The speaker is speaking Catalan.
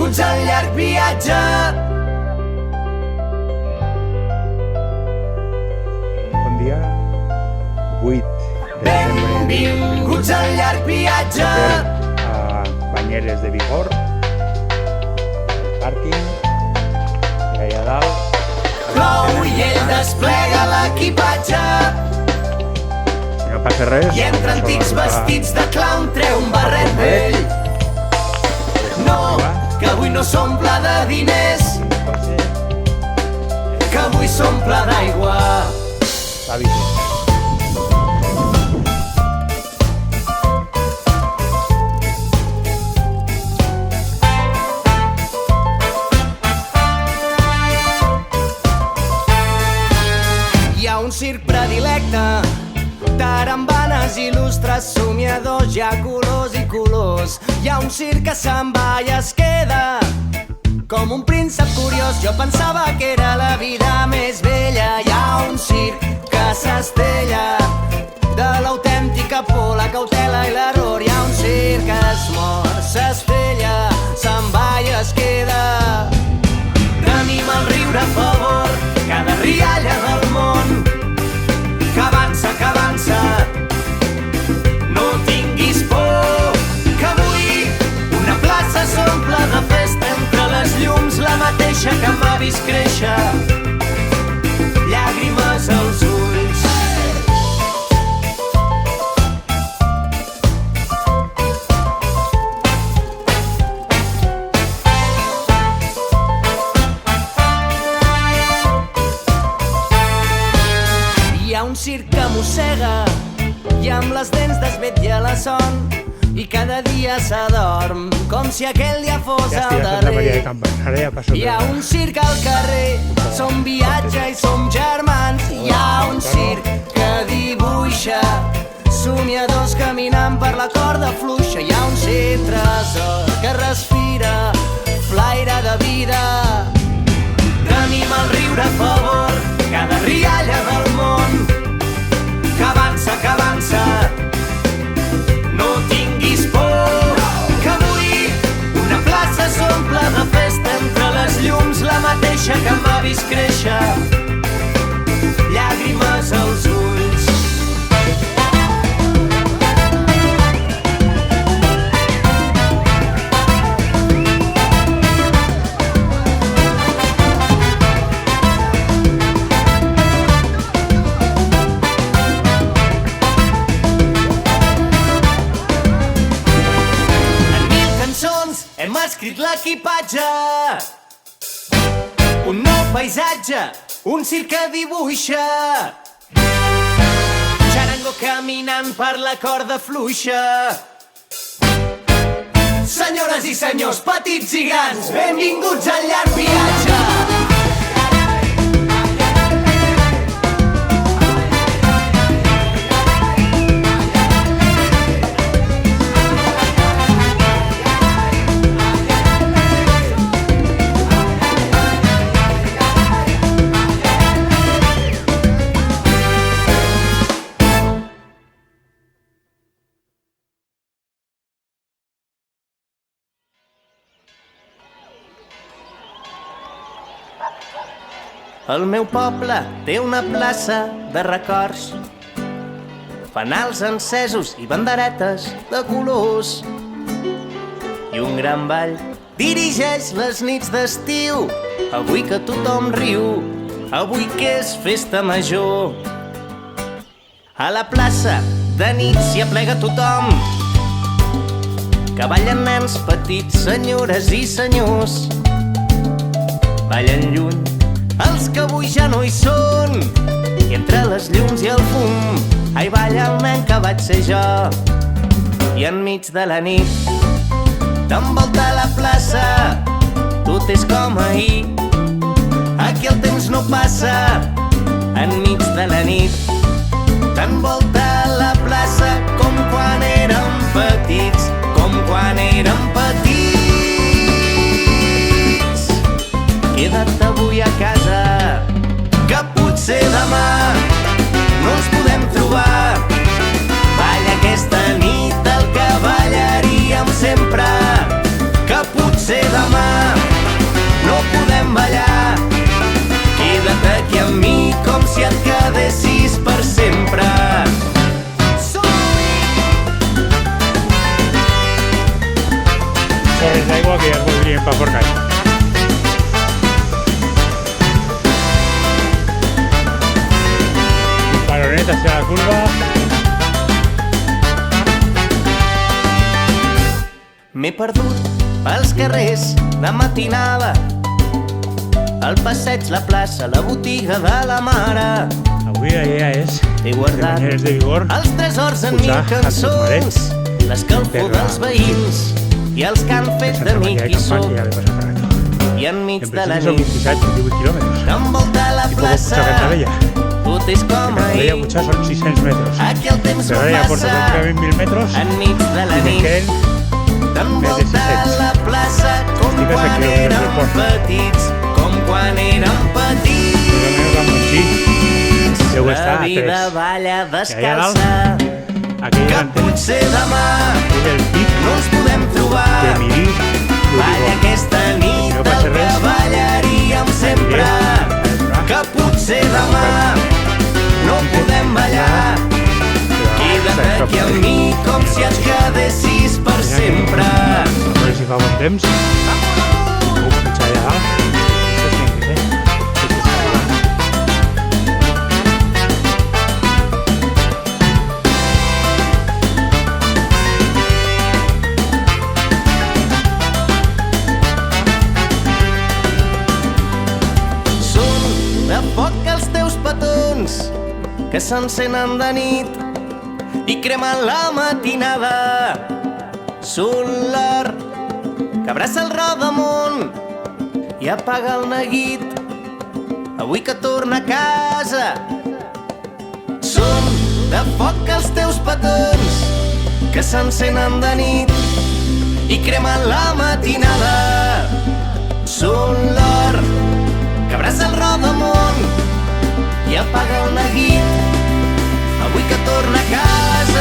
Benvinguts al llarg viatge. Bon dia, 8 de desembre. Benvinguts al llarg viatge. A Banyeres de Vigor, el pàrquing, i allà dalt. Plou i ell desplega l'equipatge. Si no passa res... I entre antics vestits de clown treu un barret vell. No, que avui no s'omple de diners, que avui s'omple d'aigua. L'hàbit. Hi ha un circ predilecte, tarambanes il·lustres, somiadors, hi ha colors i colors. Hi ha un circ que se'n va i es queda com un príncep curiós. Jo pensava que era la vida més bella. Hi ha un circ que s'estella de l'autèntica por, la cautela i l'error. Hi ha un circ que es mor, s'estella, se'n va i es queda. Tenim el riure a favor, cada rialla del món que avança, que avança. No tinguis por, que avui una plaça s'omple de festa entre les llums, la mateixa que m'ha vist créixer, llàgrimes als ulls. Hi ha un circ que mossega i amb les dents desvetlla la son, i cada dia s'adorm com si aquell dia fos Ja el estic a Santa Maria de darrer. Campany. Ara ja passo Hi ha un circ al carrer, som viatge i som germans. Hi ha un circ que dibuixa somiadors caminant per la corda fluixa. Hi ha un circ tresor que respira flaire de vida. Tenim el riure a favor, cada rialla del món que avança, que avança. No tinguis por, que avui una plaça s'omple de festa entre les llums, la mateixa que m'ha vist créixer, llàgrimes als ulls. Hem escrit l'equipatge, un nou paisatge, un circ que dibuixa, xarango caminant per la corda fluixa. Senyores i senyors, petits i grans, benvinguts al llarg viatge. El meu poble té una plaça de records, fanals encesos i banderetes de colors, i un gran ball dirigeix les nits d'estiu. Avui que tothom riu, avui que és festa major, a la plaça de nit s'hi aplega tothom, que ballen nens petits, senyores i senyors. Ballen lluny els que avui ja no hi són, i entre les llums i el fum, ai, balla el nen que vaig ser jo. I enmig de la nit t'envolta la plaça, tot és com ahir, aquí el temps no passa. Enmig de la nit t'envolta la plaça, com quan érem petits, com quan érem petits. Queda't avui a casa, que potser demà no ens podem trobar. Balla aquesta nit el que ballaríem sempre, que potser demà litres d'aigua que ja es voldrien per Forcall. Paronet hacia la curva. M'he perdut pels carrers de matinada, al passeig, la plaça, la botiga de la mare. Avui ja és He de guardat Banyeres de Vigor. els tresors en Posar mil el cançons, l'escalfor dels veïns i els que han fet de mi qui sóc. Ja l'he passat per aquí. I enmig En de la principi són nit 27-28 quilòmetres. que envolta la I poco plaça, pujar Cantavella. tot és com Cantavella ahir. pujar són 600 metres. Aquí el temps Però no ara ja porta passa pràcticament 1.000 metres enmig de la i me'n nit. queden T'envolta la plaça com Estic a quan 7 quilòmetres érem del port. petits, com quan érem petits. quilòmetres amb Montxí. Deu estar La a vida 3. balla I allà descalça, Aquella que antena potser demà és el pic no ens podem de trobar. Mirí de Balla Vigor. aquesta nit no el passa que res, ballaríem sempre, que potser demà no podem ballar. Queda't aquí amb mi com si et quedessis per sempre. A veure si fa bon temps. Puc pujar allà dalt. Això és ben que fer. Tot està arribant. Són de foc els teus petons que s'encenen de nit i cremen la matinada. Són l'or que abraça el rodamunt i apaga el neguit avui que torna a casa. Són de foc els teus petons que s'encenen de nit i cremen la matinada. Són l'or que abraça el rodamunt i apaga el neguit avui que torna a casa.